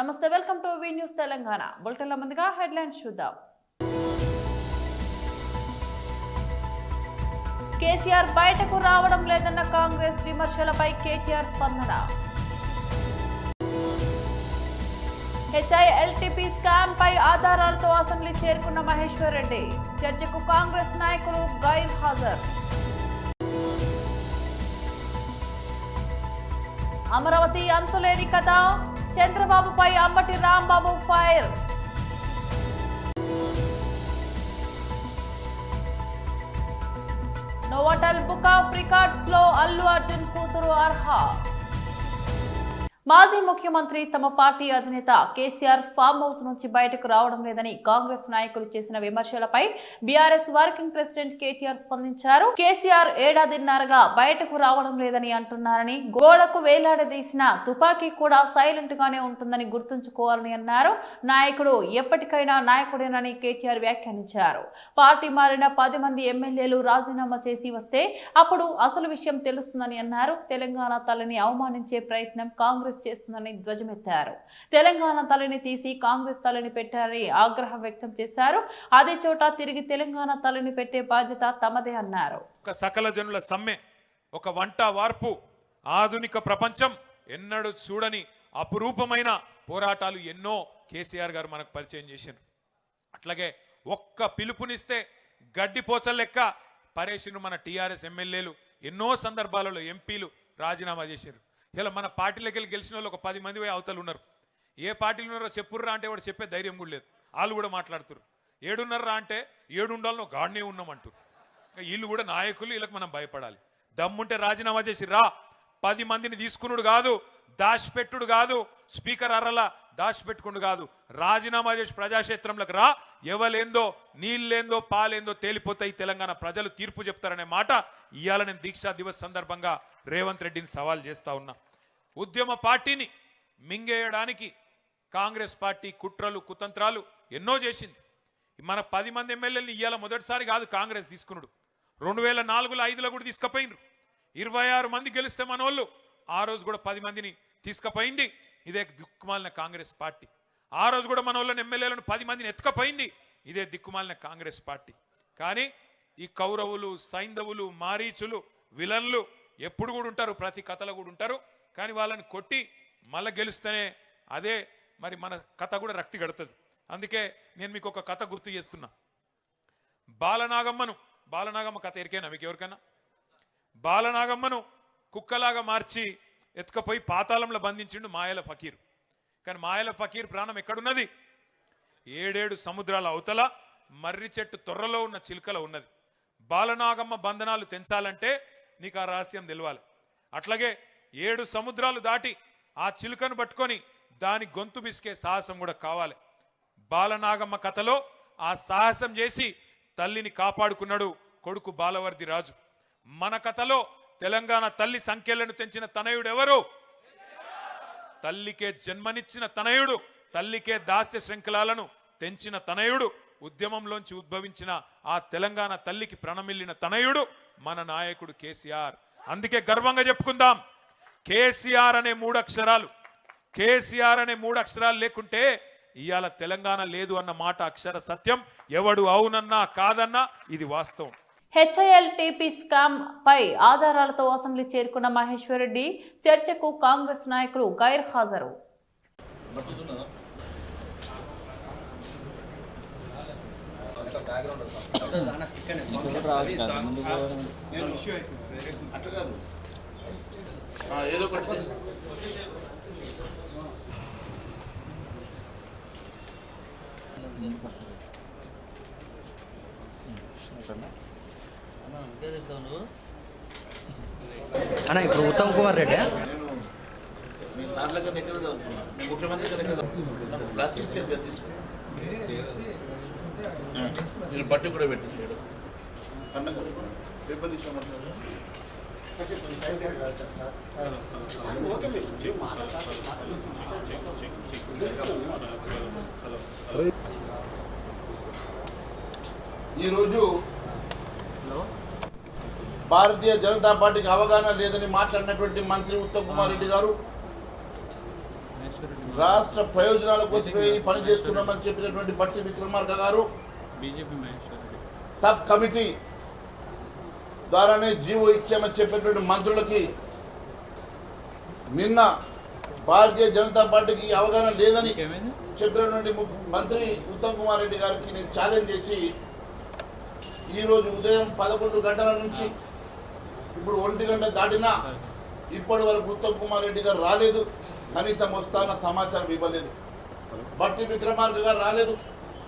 నమస్తే, welcome to V news Telangana. బులెటిన్ల ముందుగా హెడ్లైన్స్ చూద్దాం. కేసీఆర్ బయటకు రావడం లేదన్న కాంగ్రెస్ విమర్శలపై కేటీఆర్ స్పందన. హెచ్ఐఎల్టీపీ స్కామ్ పై ఆధారాలతో అసెంబ్లీ చేరుకున్న మహేశ్వర్ రెడ్డి. చర్చకు కాంగ్రెస్ నాయకులు గైర్ హాజరు. అమరావతి అంతులేని కథ, చంద్రబాబుపై Ambati Rambabu fire. Novotel book of records లో అల్లు అర్జున్ కూతురు అర్హ. మాజీ ముఖ్యమంత్రి తమ పార్టీ అధినేత కేసీఆర్ ఫామ్ హౌస్ నుంచి బయటకు రావడం లేదని కాంగ్రెస్ నాయకులు చేసిన విమర్శలపై బీఆర్ఎస్ వర్కింగ్ ప్రెసిడెంట్ కేటీఆర్ స్పందించారు. కేసీఆర్ ఏడాదిన్నరగా బయటకు రావడం లేదని అంటున్నారని, గోడకు వేలాడదీసిన తుపాకీ కూడా సైలెంట్ గానే ఉంటుందని గుర్తుంచుకోవాలని అన్నారు. నాయకుడు ఎప్పటికైనా నాయకుడేనని కేటీఆర్ వ్యాఖ్యానించారు. పార్టీ మారిన 10 మంది ఎమ్మెల్యేలు రాజీనామా చేసి వస్తే అప్పుడు అసలు విషయం తెలుస్తుందని అన్నారు. తెలంగాణ తల్లిని అవమానించే ప్రయత్నం కాంగ్రెస్ చేస్తుందని ధ్వజమెత్తారు. తెలంగాణ తల్లిని తీసి కాంగ్రెస్ తల్లిని పెట్టారని ఆగ్రహం వ్యక్తం చేశారు. అదే చోట తిరిగి తెలంగాణ తల్లిని పెట్టే బాధ్యత తమదే అన్నారు. ఒక సకల జనుల సమ్మె, ఒక వంట వార్పు, ఆధునిక ప్రపంచం ఎన్నడూ చూడని అపురూపమైన పోరాటాలు ఎన్నో కేసీఆర్ గారు మనకు పరిచయం చేశారు. అట్లాగే ఒక్క పిలుపునిస్తే గడ్డిపోచల లెక్క పరేషిను మన టీఆర్ఎస్ ఎమ్మెల్యేలు ఎన్నో సందర్భాలలో ఎంపీలు రాజీనామా చేశారు. ఇలా మన పార్టీలోకి వెళ్ళి గెలిచిన వాళ్ళు ఒక 10 మంది అవతలు ఉన్నారు. ఏ పార్టీలు ఉన్నారో చెప్పుర్రా అంటే వాడు చెప్పే ధైర్యం కూడా లేదు. వాళ్ళు కూడా మాట్లాడుతారు. 7 అంటే 7 ఉండాలని ఒక గాడినే ఉన్నామంటారు. వీళ్ళు కూడా నాయకులు, వీళ్ళకి మనం భయపడాలి. దమ్ముంటే రాజీనామా చేసి రా. 10 మందిని తీసుకున్నాడు కాదు, దాచిపెట్టుడు కాదు, స్పీకర్ అర్రలా దాచిపెట్టుకుడు కాదు, రాజీనామా చేసి ప్రజాక్షేత్రంలోకి రా. ఎవలేందో నీళ్ళేందో పాలేందో తేలిపోతాయి. తెలంగాణ ప్రజలు తీర్పు చెప్తారనే మాట ఇవాళ నేను దీక్షా దివస్ సందర్భంగా రేవంత్ రెడ్డిని సవాల్ చేస్తా ఉన్నా. ఉద్యమ పార్టీని మింగేయడానికి కాంగ్రెస్ పార్టీ కుట్రలు కుతంత్రాలు ఎన్నో చేసింది. మన 10 మంది ఎమ్మెల్యేలని ఇవాళ మొదటిసారి కాదు కాంగ్రెస్ తీసుకున్నాడు. 2004లో 5లో కూడా తీసుకుపోయినరు. 26 మంది గెలిస్తే మన వాళ్ళు ఆ రోజు కూడా 10 మందిని తీసుకుపోయింది ఇదే దిక్కుమాలిన కాంగ్రెస్ పార్టీ. ఆ రోజు కూడా మన వాళ్ళని ఎమ్మెల్యేలను 10 మందిని ఎత్తుకపోయింది ఇదే దిక్కుమాలిన కాంగ్రెస్ పార్టీ. కానీ ఈ కౌరవులు, సైంధవులు, మారీచులు, విలన్లు ఎప్పుడు కూడా ఉంటారు, ప్రతి కథలో కూడా ఉంటారు. కానీ వాళ్ళని కొట్టి మళ్ళీ గెలుస్తేనే అదే మరి మన కథ కూడా రక్తి గడుతుంది. అందుకే నేను మీకు ఒక కథ గుర్తు చేస్తున్నా. బాలనాగమ్మ కథ ఎరికైనా మీకు ఎవరికైనా? బాలనాగమ్మను కుక్కలాగా మార్చి ఎత్తుకపోయి పాతాళంలో బంధించిండు మాయల ఫకీర్. కానీ మాయల ఫకీర్ ప్రాణం ఎక్కడున్నది? 7 సముద్రాల అవతల మర్రి చెట్టు తొర్రలో ఉన్న చిలుకలో ఉన్నది. బాలనాగమ్మ బంధనాలు తెంచాలంటే నీకు ఆ రహస్యం తెలవాలి. అట్లాగే 7 సముద్రాలు దాటి ఆ చిలుకను పట్టుకొని దాని గొంతు బిసికే సాహసం కూడా కావాలి. బాలనాగమ్మ కథలో ఆ సాహసం చేసి తల్లిని కాపాడుకున్నాడు కొడుకు బాలవర్ది రాజు. మన కథలో తెలంగాణ తల్లి సంఖ్యలను తెంచిన తనయుడు ఎవరు? తల్లికే జన్మనిచ్చిన తనయుడు, తల్లికే దాస్య శృంఖలాలను తెంచిన తనయుడు, ఉద్యమంలోంచి ఉద్భవించిన ఆ తెలంగాణ తల్లికి ప్రణమిల్లిన తనయుడు మన నాయకుడు కేసీఆర్. అందుకే గర్వంగా చెప్పుకుందాం, కేసీఆర్ అనే 3 అక్షరాలు, కేసీఆర్ అనే 3 అక్షరాలు లేకుంటే ఇవాళ తెలంగాణ లేదు అన్న మాట అక్షర సత్యం. ఎవడు అవునన్నా కాదన్నా ఇది వాస్తవం. హెచ్ఐఎల్టీపీ స్కామ్ పై ఆధారాలతో అసెంబ్లీ చేరుకున్న మహేశ్వర్ రెడ్డి. చర్చకు కాంగ్రెస్ నాయకులు గైర్ హాజరు. అన్న ఇప్పుడు ఉత్తమ్ కుమార్ రెడ్డి నేను బట్టి కూడా పెట్టేసాడు పేపర్ తీసుకోమంటారు. ఈరోజు భారతీయ జనతా పార్టీకి అవగాహన లేదని మాట్లాడినటువంటి మంత్రి ఉత్తమ్ కుమార్ రెడ్డి గారు రాష్ట్ర ప్రయోజనాల కోసమే పనిచేస్తున్నామని చెప్పినటువంటి బట్టి విక్రమార్క గారు సబ్ కమిటీ ద్వారానే జీవో ఇచ్చామని చెప్పినటువంటి మంత్రులకి నిన్న భారతీయ జనతా పార్టీకి అవగాహన లేదని చెప్పినటువంటి మంత్రి ఉత్తమ్ కుమార్ రెడ్డి గారికి నేను ఛాలెంజ్ చేసి ఈరోజు ఉదయం 11 గంటల నుంచి ఇప్పుడు 1 గంట దాటినా ఇప్పటి వరకు ఉత్తమ్ కుమార్ రెడ్డి గారు రాలేదు. కనీసం వస్తాన సమాచారం ఇవ్వలేదు. బట్టి విక్రమార్క గారు రాలేదు.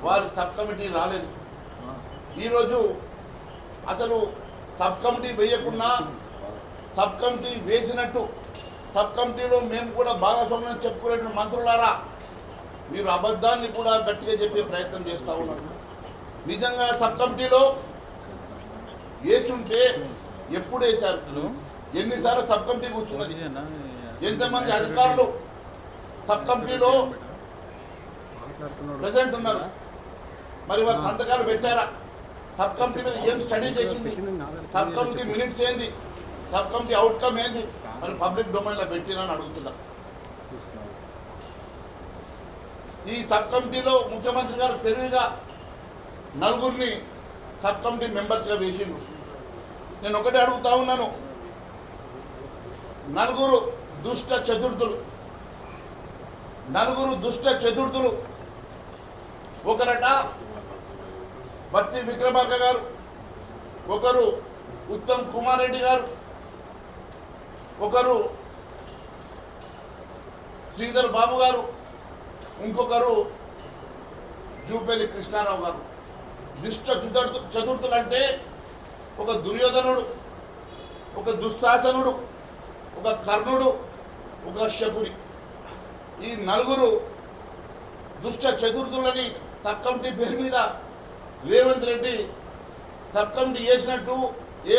వారి సబ్ కమిటీ రాలేదు. ఈరోజు అసలు సబ్ కమిటీ వేయకుండా సబ్ కమిటీ వేసినట్టు సబ్ కమిటీలో మేము కూడా భాగస్వామ్యం చెప్పుకునేటువంటి మంత్రులారా, మీరు అబద్ధాన్ని కూడా గట్టిగా చెప్పే ప్రయత్నం చేస్తూ ఉన్నారు. నిజంగా సబ్ కమిటీలో వేసుంటే ఎప్పుడు వేశారు? ఎన్నిసార్లు సబ్ కమిటీ కూర్చున్నది? ఎంతమంది అధికారులు సబ్ కమిటీలో ప్రెసెంట్ ఉన్నారు? మరి వారు సంతకాలు పెట్టారా? సబ్ కమిటీ మీద ఏం స్టడీ చేసింది? సబ్ కమిటీ మినిట్స్ ఏంది? సబ్ కమిటీ అవుట్కమ్ ఏంది? మరి పబ్లిక్ డొమైన్లో పెట్టినా అని అడుగుతున్నా. ఈ సబ్ కమిటీలో ముఖ్యమంత్రి గారు తెలివిగా 4 సబ్ కమిటీ మెంబర్స్గా వేసిండ్రు. నేను ఒకటే అడుగుతా ఉన్నాను, 4 దుష్ట చతుర్థులు ఒకరట బట్టి విక్రమార్క గారు, ఒకరు ఉత్తమ్ కుమార్ రెడ్డి గారు, ఒకరు శ్రీధర్ బాబు గారు, ఇంకొకరు జూపల్లి కృష్ణారావు గారు. దుష్ట చతుర్థులు అంటే ఒక దుర్యోధనుడు, ఒక దుశ్శాసనుడు, ఒక కర్ణుడు, ఒక శకుని. ఈ 4 దుష్ట చతుర్థులని సబ్ కమిటీ పేరు మీద రేవంత్ రెడ్డి సబ్ కమిటీ వేసినట్టు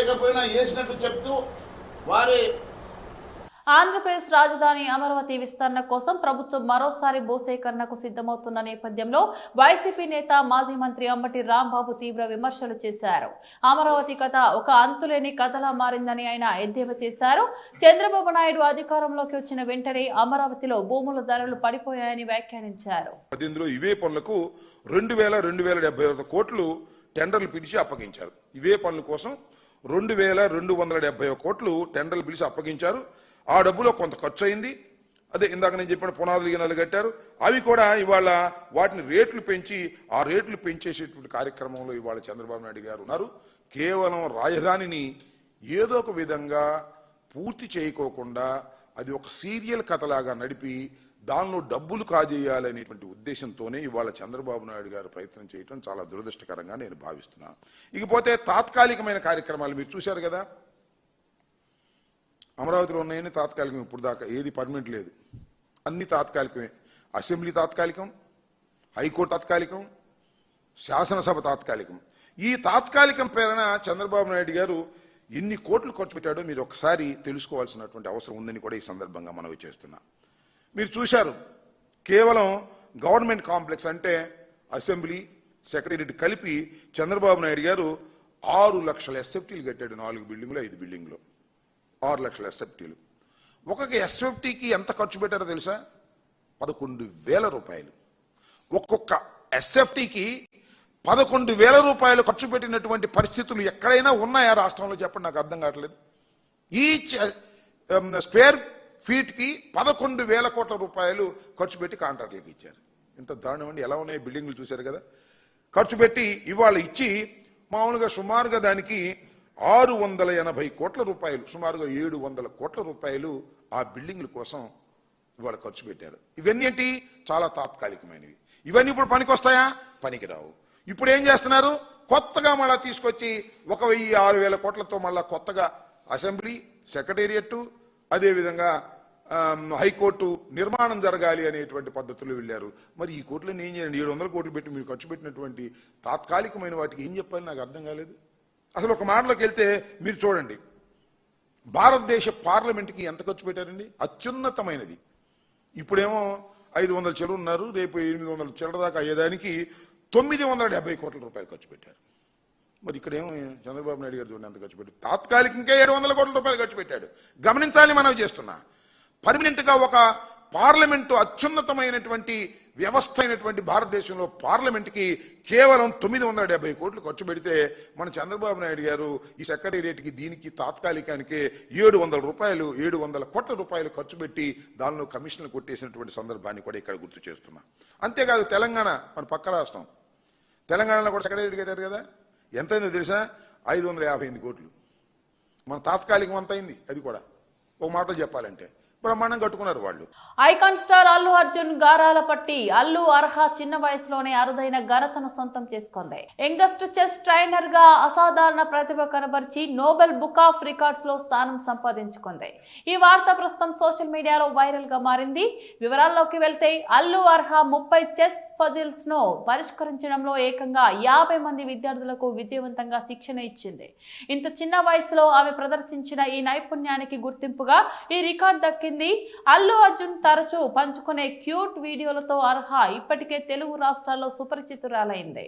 ఏకపోయినా వేసినట్టు చెప్తూ వారే ఆంధ్రప్రదేశ్ రాజధాని అమరావతి విస్తరణ కోసం ప్రభుత్వం మరోసారి భూసేకరణకు సిద్ధమవుతున్న నేపథ్యంలో వైసీపీ నేత మాజీ మంత్రి అంబటి రాంబాబు తీవ్ర విమర్శలు చేశారు. అమరావతి కథ ఒక అంతులేని కథలా మారిందని ఆయన ఎద్దేవా చేశారు. చంద్రబాబు నాయుడు అధికారంలోకి వచ్చిన వెంటనే అమరావతిలో భూముల ధరలు పడిపోయాయని వ్యాఖ్యానించారు. ఇవే పనులకు 2,271 కోట్లు టెండర్లు పిలిచి అప్పగించారు. ఇవే పనుల కోసం 2,271 కోట్లు టెండర్లు పిలిచి అప్పగించారు. ఆ డబ్బులో కొంత ఖర్చు అయింది. అదే ఇందాక నేను చెప్పిన పునాదులు గినాలు కట్టారు. అవి కూడా ఇవాళ వాటిని రేట్లు పెంచి ఆ రేట్లు పెంచేసేటువంటి కార్యక్రమంలో ఇవాళ చంద్రబాబు నాయుడు గారు ఉన్నారు. కేవలం రాజధానిని ఏదో ఒక విధంగా పూర్తి చేయకోకుండా అది ఒక సీరియల్ కథలాగా నడిపి దానిలో డబ్బులు కాజేయాలనేటువంటి ఉద్దేశంతోనే ఇవాళ చంద్రబాబు నాయుడు గారు ప్రయత్నం చేయడం చాలా దురదృష్టకరంగా నేను భావిస్తున్నాను. ఇకపోతే తాత్కాలికమైన కార్యక్రమాలు మీరు చూశారు కదా, అమరావతిలో ఉన్నాయని తాత్కాలికం. ఇప్పుడు దాకా ఏది పర్మనెంట్ లేదు, అన్ని తాత్కాలికమే. అసెంబ్లీ తాత్కాలికం, హైకోర్టు తాత్కాలికం, శాసనసభ తాత్కాలికం. ఈ తాత్కాలికం పేరున చంద్రబాబు నాయుడు గారు ఎన్ని కోట్లు ఖర్చు పెట్టాడో మీరు ఒకసారి తెలుసుకోవాల్సినటువంటి అవసరం ఉందని కూడా ఈ సందర్భంగా మనవి చేస్తున్నా. మీరు చూశారు, కేవలం గవర్నమెంట్ కాంప్లెక్స్ అంటే అసెంబ్లీ, సెక్రటేరియట్ కలిపి చంద్రబాబు నాయుడు గారు 6 లక్షల ఎస్ఎఫ్టీలు కట్టాడు. 4 బిల్డింగులు 5 బిల్డింగులు 6 లక్షల ఎస్ఎఫ్టీలు. ఒక్కొక్క ఎస్ఎఫ్టీకి ఎంత ఖర్చు పెట్టారో తెలుసా? 11,000 రూపాయలు. ఒక్కొక్క ఎస్ఎఫ్టీకి 11,000 రూపాయలు ఖర్చు పెట్టినటువంటి పరిస్థితులు ఎక్కడైనా ఉన్నాయా రాష్ట్రంలో? చెప్పండి, నాకు అర్థం కావట్లేదు. ఈ స్క్వేర్ ఫీట్ కి 11,000 కోట్ల రూపాయలు ఖర్చు పెట్టి కాంట్రాక్టులకు ఇచ్చారు. ఇంత దారుణం అండి. ఎలా ఉన్నాయి బిల్డింగ్లు చూశారు కదా. ఖర్చు పెట్టి ఇవాళ ఇచ్చి మామూలుగా సుమారుగా దానికి 680 కోట్ల రూపాయలు, సుమారుగా 700 కోట్ల రూపాయలు ఆ బిల్డింగ్ల కోసం ఇవాళ ఖర్చు పెట్టారు. ఇవన్నీ ఏంటి? చాలా తాత్కాలికమైనవి. ఇవన్నీ ఇప్పుడు పనికొస్తాయా? పనికిరావు. ఇప్పుడు ఏం చేస్తున్నారు? కొత్తగా మళ్ళా తీసుకొచ్చి 1,06,000 కోట్లతో మళ్ళా కొత్తగా అసెంబ్లీ, సెక్రటేరియట్, అదేవిధంగా హైకోర్టు నిర్మాణం జరగాలి అనేటువంటి పద్ధతులు వెళ్ళారు. మరి ఈ కోట్లను ఏం చేయండి? 700 కోట్లు పెట్టి మీరు ఖర్చు పెట్టినటువంటి తాత్కాలికమైన వాటికి ఏం చెప్పాలి? నాకు అర్థం కాలేదు. అసలు ఒక మాటలోకి వెళ్తే మీరు చూడండి, భారతదేశ పార్లమెంట్కి ఎంత ఖర్చు పెట్టారండి? అత్యున్నతమైనది. ఇప్పుడేమో 500 చెరువు ఉన్నారు, రేపు 800 చిల్లర దాకా అయ్యేదానికి 970 కోట్ల రూపాయలు ఖర్చు పెట్టారు. మరి ఇక్కడేమో చంద్రబాబు నాయుడు గారు చూడండి ఎంత ఖర్చు పెట్టారు. తాత్కాలికంగా 700 కోట్ల రూపాయలు ఖర్చు పెట్టాడు. గమనించాలి, మనం చేస్తున్నా. పర్మనెంట్ గా ఒక పార్లమెంటు అత్యున్నతమైనటువంటి వ్యవస్థ అయినటువంటి భారతదేశంలో పార్లమెంట్కి కేవలం 970 కోట్లు ఖర్చు పెడితే మన చంద్రబాబు నాయుడు గారు ఈ సెక్రటేరియట్కి దీనికి తాత్కాలికానికే 700 కోట్ల రూపాయలు ఖర్చు పెట్టి దానిలో కమిషన్లు కొట్టేసినటువంటి సందర్భాన్ని కూడా ఇక్కడ గుర్తు చేస్తున్నా. అంతేకాదు తెలంగాణ మన పక్క రాష్ట్రం, తెలంగాణలో కూడా సెక్రటేరియట్ కట్టారు కదా, ఎంతైందో తెలుసా? 558 కోట్లు. మన తాత్కాలికం అంత అయింది. అది కూడా ఒక మాటలో చెప్పాలంటే బ్రహ్మాండం కట్టుకున్నారు వాళ్ళు. ఐకాన్ స్టార్ అల్లు అర్జున్ గారాల పట్టి అల్లు అర్హా చిన్న వయసులోనే అరుదైన ఘనతను సొంతం చేసుకుంది. యంగెస్ట్ చెస్ ట్రైనర్ గా అసాధారణ ప్రతిభ కనబరిచి నోబెల్ బుక్ ఆఫ్ రికార్డ్స్ లో స్థానం సంపాదించుకుంది. ఈ వార్త ప్రస్తుతం సోషల్ మీడియాలో వైరల్ గా మారింది. వివరాల్లోకి వెళ్తే అల్లు అర్హా 30 చెస్ పజిల్స్ ను పరిష్కరించడంలో ఏకంగా 50 మంది విద్యార్థులకు విజయవంతంగా శిక్షణ ఇచ్చింది. ఇంత చిన్న వయసులో ఆమె ప్రదర్శించిన ఈ నైపుణ్యానికి గుర్తింపుగా ఈ రికార్డ్ దక్కింది. అల్లు అర్జున్ తరచూ పంచుకునే క్యూట్ వీడియోలతో అర్హా ఇప్పటికే తెలుగు రాష్ట్రాల్లో సుపరిచితురాలైంది.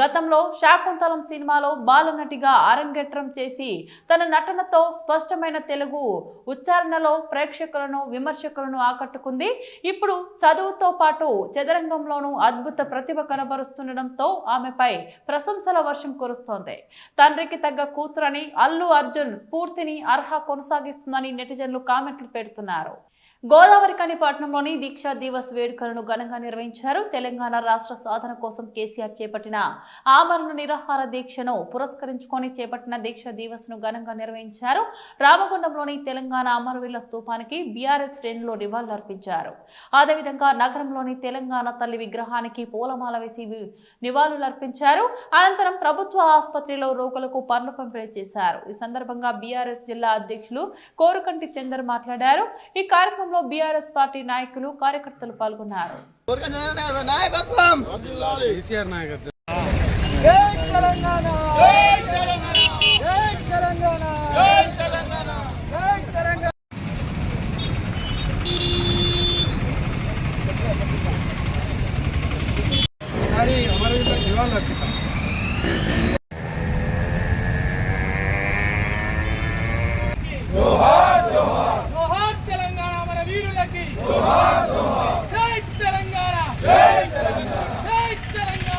గతంలో శాకుంతలం సినిమాలో బాలనటిగా అరంగేట్రం చేసి తన నటనతో స్పష్టమైన తెలుగు ఉచ్చారణలో ప్రేక్షకులను విమర్శకులను ఆకట్టుకుంది. ఇప్పుడు చదువుతో పాటు చదరంగంలోనూ అద్భుత ప్రతిభ కనబరుస్తుండటంతో ఆమెపై ప్రశంసల వర్షం కురుస్తోంది. తండ్రికి తగ్గ కూతురని అల్లు అర్జున్ స్ఫూర్తిని అర్హా కొనసాగిస్తుందని నెటిజన్లు కామెంట్లు పెడుతున్నారు. గోదావరి కని పట్టణంలోని దీక్షా దివస్ వేడుకలను ఘనంగా నిర్వహించారు. తెలంగాణ రాష్ట్ర సాధన కోసం కేసీఆర్ చేపట్టిన ఆమరణ నిరాహార దీక్షను పురస్కరించుకొని చేపట్టిన దీక్షా దివస్ ను ఘనంగా నిర్వహించారు. రామగుండంలోని తెలంగాణ అమరవీరుల స్తూపానికి బీఆర్ఎస్ శ్రేణులు నివాళులర్పించారు. అదేవిధంగా నగరంలోని తెలంగాణ తల్లి విగ్రహానికి పూలమాల వేసి నివాళులర్పించారు. అనంతరం ప్రభుత్వ ఆసుపత్రిలో రోగులకు పండ్లు పంపిణీ చేశారు. ఈ సందర్భంగా బీఆర్ఎస్ జిల్లా అధ్యక్షులు కోరుకంటి చందర్ మాట్లాడారు. ఈ కార్యక్రమంలో బీఆర్ఎస్ పార్టీ నాయకులు కార్యకర్తలు పాల్గొన్నారు. తెలంగాణ మన వీరులకు జోహార్ జోహార్. తెలంగాణ మన వీరులకు జోహార్ జోహార్. జై తెలంగాణ జై తెలంగాణ జై తెలంగాణ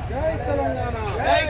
జై తెలంగాణ జై తెలంగాణ జై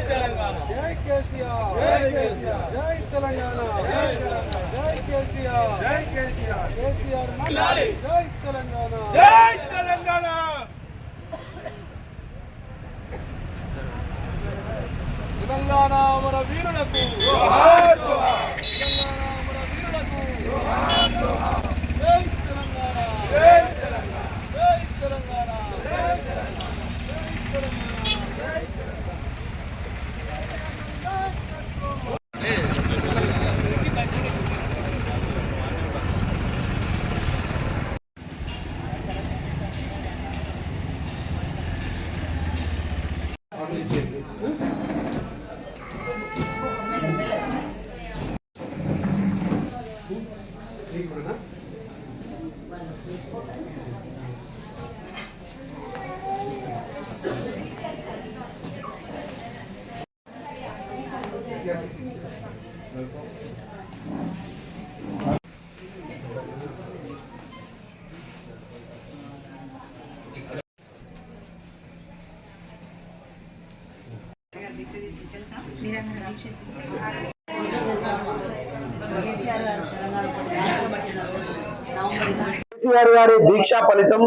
కేసీఆర్ గారి దీక్షా ఫలితం,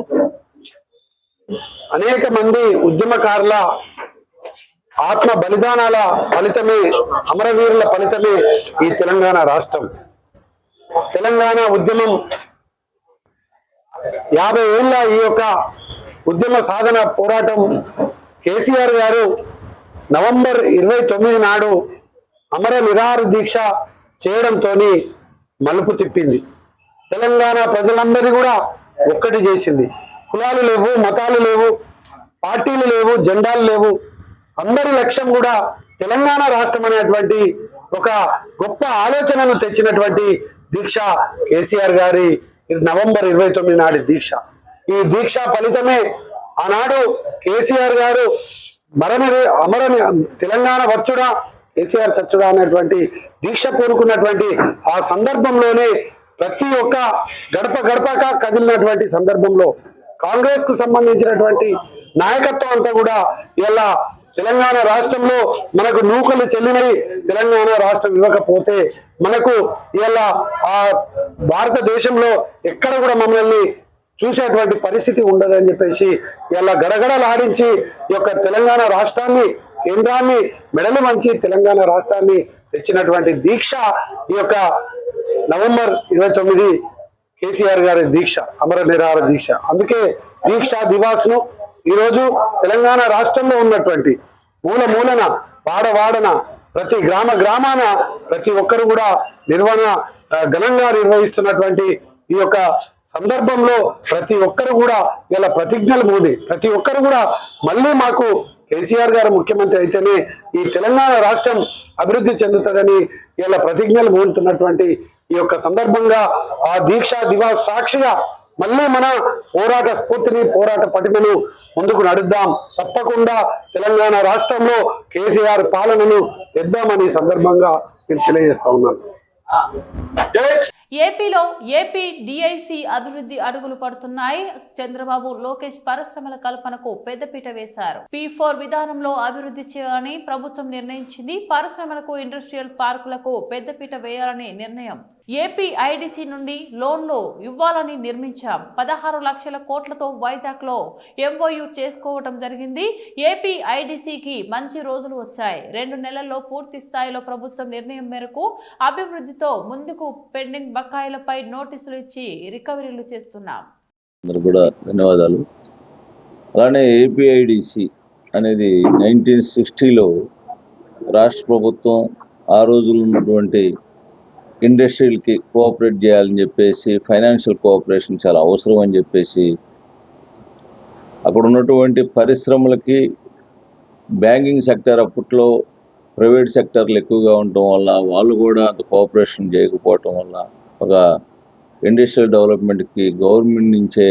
అనేక మంది ఉద్యమకారుల ఆత్మ బలిదానాల ఫలితమే, అమరవీరుల ఫలితమే ఈ తెలంగాణ రాష్ట్రం. తెలంగాణ ఉద్యమం 50 ఏళ్ల ఈ యొక్క ఉద్యమ సాధన పోరాటం కేసీఆర్ గారు నవంబర్ 29 నాడు అమర నిరాహార దీక్ష చేయడంతో మలుపు తిప్పింది. తెలంగాణ ప్రజలందరినీ కూడా ఒక్కటి చేసింది. కులాలు లేవు, మతాలు లేవు, పార్టీలు లేవు, జెండాలు లేవు. అందరి లక్ష్యం కూడా తెలంగాణ రాష్ట్రం అనేటువంటి ఒక గొప్ప ఆలోచనను తెచ్చినటువంటి దీక్ష కేసీఆర్ గారి నవంబర్ 29 నాటి దీక్ష. ఈ దీక్ష ఫలితమే ఆనాడు కేసీఆర్ గారు అమరని తెలంగాణ వచ్చుడా కేసీఆర్ చచ్చుడా అన్నటువంటి దీక్ష పూనుకున్నటువంటి ఆ సందర్భంలోనే ప్రతి ఒక్క గడప కదిలినటువంటి సందర్భంలో కాంగ్రెస్ కు సంబంధించినటువంటి నాయకత్వం అంతా కూడా ఇలా తెలంగాణ రాష్ట్రంలో మనకు నూకలు చెల్లినవి, తెలంగాణ రాష్ట్రం ఇవ్వకపోతే మనకు ఇలా ఆ భారతదేశంలో ఎక్కడ కూడా మమ్మల్ని చూసేటువంటి పరిస్థితి ఉండదని చెప్పేసి ఇలా గడగడలాడించి ఈ యొక్క తెలంగాణ రాష్ట్రాన్ని కేంద్రాన్ని మెడలు వంచి తెలంగాణ రాష్ట్రాన్ని తెచ్చినటువంటి దీక్ష ఈ యొక్క నవంబర్ 29 కేసీఆర్ గారి దీక్ష, అమర నిరాహార దీక్ష. అందుకే దీక్షా దివాస్ ను ఈరోజు తెలంగాణ రాష్ట్రంలో ఉన్నటువంటి మూలన వాడన ప్రతి గ్రామాన ప్రతి ఒక్కరు కూడా ఘనంగా నిర్వహిస్తున్నటువంటి ఈ యొక్క సందర్భంలో ప్రతి ఒక్కరు కూడా ఇలా ప్రతిజ్ఞలు మోది ప్రతి ఒక్కరు కూడా మళ్ళీ మాకు కేసీఆర్ గారు ముఖ్యమంత్రి అయితేనే ఈ తెలంగాణ రాష్ట్రం అభివృద్ధి చెందుతుందని ఇలా ప్రతిజ్ఞలు మోదుతున్నటువంటి ఈ యొక్క సందర్భంగా ఆ దీక్షా దివాస్ సాక్షిగా మళ్ళీ మన పోరాట స్ఫూర్తిని పోరాట పటిమను ముందుకు నడుద్దాం. తప్పకుండా తెలంగాణ రాష్ట్రంలో కేసీఆర్ పాలనను తెద్దామని సందర్భంగా నేను తెలియజేస్తా ఉన్నాను. ఏపీలో ఏపీ డిఐసి అభివృద్ధి అడుగులు పడుతున్నాయి. చంద్రబాబు లోకేష్ పరిశ్రమల కల్పనకు పెద్దపీట వేశారు. P4 విధానంలో అభివృద్ధి చేయాలని ప్రభుత్వం నిర్ణయించింది. పరిశ్రమలకు ఇండస్ట్రియల్ పార్కులకు పెద్దపీట వేయాలని నిర్ణయం. ఏపీ ఐడిసి నుండి లోన్లు ఇవ్వాలని నిర్మించాం. 16 లక్షల కోట్లతో వైజాగ్ లో MOU చేసుకోవడం జరిగింది. ఏపీ ఐడిసికి మంచి రోజులు వచ్చాయి. 2 నెలల్లో పూర్తి స్థాయిలో ప్రభుత్వం నిర్ణయం మేరకు అభివృద్ధితో ముందుకు పెండింగ్ బకాయిలపై నోటీసులు ఇచ్చి రికవరీలు చేస్తున్నాం. అందరూ కూడా ధన్యవాదాలు. అలానే ఏపీఐడిసి అనేది 1960లో రాష్ట్ర ప్రభుత్వం ఆ రోజుల్లో ఉన్నటువంటి ఇండస్ట్రీలకి కోఆపరేట్ చేయాలని చెప్పేసి, ఫైనాన్షియల్ కోఆపరేషన్ చాలా అవసరం అని చెప్పేసి అక్కడ ఉన్నటువంటి పరిశ్రమలకి బ్యాంకింగ్ సెక్టర్ అప్పట్లో ప్రైవేట్ సెక్టర్లు ఎక్కువగా ఉండటం వల్ల వాళ్ళు కూడా అంత కోఆపరేషన్ చేయకపోవటం వల్ల ఒక ఇండస్ట్రియల్ డెవలప్మెంట్కి గవర్నమెంట్ నుంచే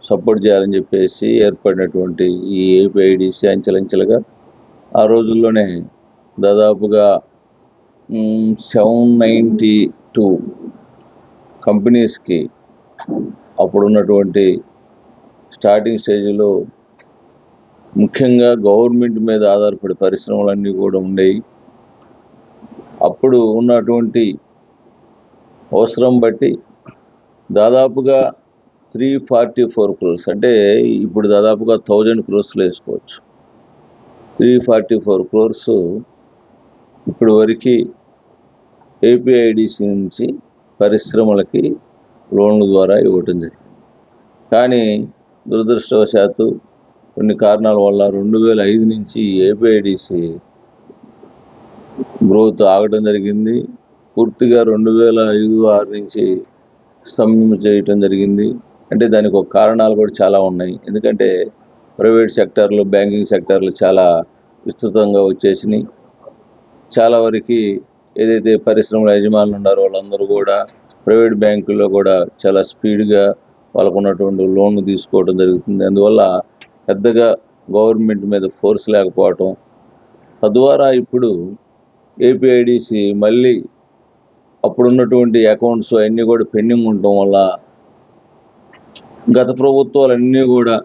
సపోర్ట్ చేయాలని చెప్పేసి ఏర్పడినటువంటి ఈ ఏపీఐడిసి అంచెలంచెలుగా ఆ రోజుల్లోనే దాదాపుగా 792 కంపెనీస్కి అప్పుడున్నటువంటి స్టార్టింగ్ స్టేజ్లో ముఖ్యంగా గవర్నమెంట్ మీద ఆధారపడే పరిశ్రమలన్నీ కూడా ఉండేవి. అప్పుడు ఉన్నటువంటి అవసరం బట్టి దాదాపుగా 344 crores, అంటే ఇప్పుడు దాదాపుగా 1000 crores వేసుకోవచ్చు. 344 crores ఇప్పటి వరకు ఏపీఐడిసి నుంచి పరిశ్రమలకి లోన్ల ద్వారా ఇవ్వటం జరిగింది. కానీ దురదృష్టవశాత్తు కొన్ని కారణాల వల్ల 2005 నుంచి ఏపీఐడిసి గ్రోత్ ఆగడం జరిగింది. పూర్తిగా 2005-6 నుంచి స్తంభం చేయటం జరిగింది. అంటే దానికి ఒక కారణాలు కూడా చాలా ఉన్నాయి. ఎందుకంటే ప్రైవేట్ సెక్టార్లు, బ్యాంకింగ్ సెక్టార్లు చాలా విస్తృతంగా వచ్చేసినాయి. చాలా వరకు ఏదైతే పరిశ్రమల యజమానులు ఉన్నారో వాళ్ళందరూ కూడా ప్రైవేట్ బ్యాంకుల్లో కూడా చాలా స్పీడ్గా వాళ్ళకు ఉన్నటువంటి లోన్లు తీసుకోవడం జరుగుతుంది. అందువల్ల పెద్దగా గవర్నమెంట్ మీద ఫోర్స్ లేకపోవటం, తద్వారా ఇప్పుడు ఏపీఐడిసి మళ్ళీ అప్పుడున్నటువంటి అకౌంట్స్ అన్నీ కూడా పెండింగ్ ఉండటం వల్ల గత ప్రభుత్వాలన్నీ కూడా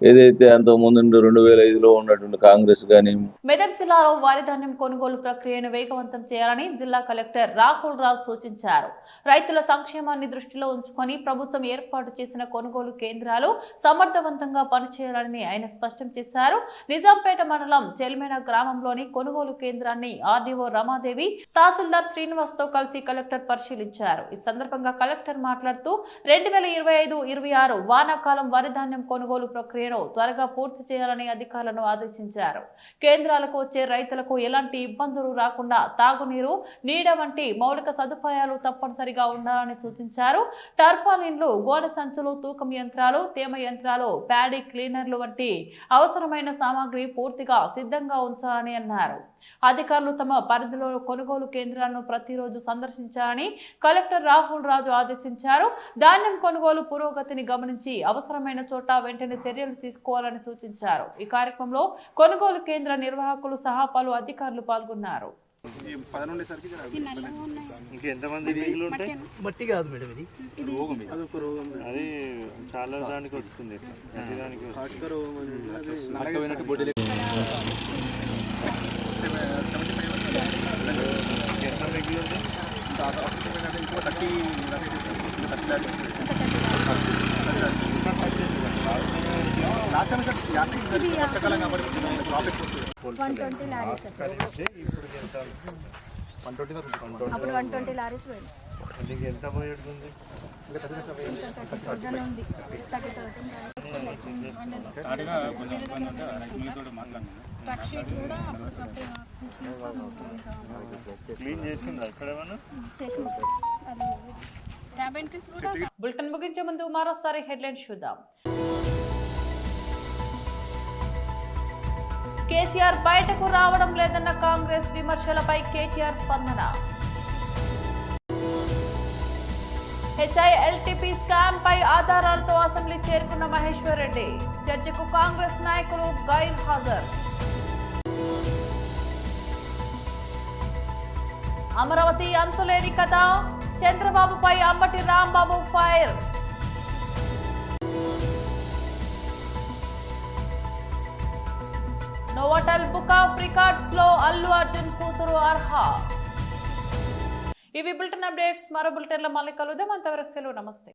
ఏదైతే అంతకుముందు 2005లో ఉన్నటువంటి కాంగ్రెస్ కానీ. మెదక్ జిల్లాలో వరి ధాన్యం కొనుగోలు ప్రక్రియను వేగవంతం చేయాలని జిల్లా కలెక్టర్ రాహుల్ రావు సూచించారు. రైతుల సంక్షేమాన్ని దృష్టిలో ఉంచుకొని ప్రభుత్వం ఏర్పాటు చేసిన కొనుగోలు కేంద్రాలు సమర్థవంతంగా పనిచేయాలని ఆయన స్పష్టం చేశారు. నిజాంపేట మండలం చెల్మేన గ్రామంలోని కొనుగోలు కేంద్రాన్ని ఆర్డీఓ రమాదేవి, తహసీల్దార్ శ్రీనివాస్ తో కలిసి కలెక్టర్ పరిశీలించారు. ఈ సందర్భంగా కలెక్టర్ మాట్లాడుతూ 2025-26 వానాకాలం వరి ధాన్యం కొనుగోలు ప్రక్రియ ప్రక్రియను త్వరగా పూర్తి చేయాలని అధికారులను ఆదేశించారు. కేంద్రాలకు వచ్చే రైతులకు ఎలాంటి ఇబ్బందులు రాకుండా తాగునీరు, నీడ వంటి మౌలిక సదుపాయాలు తప్పనిసరిగా ఉండాలని సూచించారు. టర్పాలిన్లు, గోడ సంచులు, తూకం యంత్రాలు, తేమ యంత్రాలు, ప్యాడీ క్లీనర్లు వంటి అవసరమైన సామాగ్రి పూర్తిగా సిద్ధంగా ఉంచాలని అన్నారు. అధికారులు తమ పరిధిలో కొనుగోలు కేంద్రాలను ప్రతిరోజు సందర్శించాలని కలెక్టర్ రాహుల్ రాజు ఆదేశించారు. ధాన్యం కొనుగోలు పురోగతిని గమనించి అవసరమైన చోట వెంటనే చర్యలు తీసుకోవాలని సూచించారు. ఈ కార్యక్రమంలో కొనుగోలు కేంద్ర నిర్వాహకులు సహా పలు అధికారులు పాల్గొన్నారు. మట్టి కాదు మేడం, ఇది రోగం, అది చాలా దానికి వస్తుంది. అప్పుడు 120 లారీస్ ఎంత పోయేటుంది? క్లీన్ చేసిందా ఇక్కడ ఏమన్నా? బులెటిన్ ముగించే ముందు మరోసారి హెడ్లైన్స్ చూద్దాం. కేసీఆర్ బయటకు రావడం లేదన్న కాంగ్రెస్ విమర్శలపై కేటీఆర్ స్పందన. హెచ్ఐఎల్టీపీ స్కామ్ పై ఆధారాలతో అసెంబ్లీ చేరుకున్న మహేశ్వర్ రెడ్డి. చర్చకు కాంగ్రెస్ నాయకులు గైర్ హాజరు. అమరావతి అంతులేని కథ, చంద్రబాబుపై Ambati Rambabu fire. Novotel book of records లో అల్లు అర్జున్ కూతురు అర్హ. ఇవి బులెటిన్ అప్డేట్స్. మరో బులెటిన్ లో మళ్ళీ కలుద్దాం. అంతవరకు సెలవు. నమస్తే.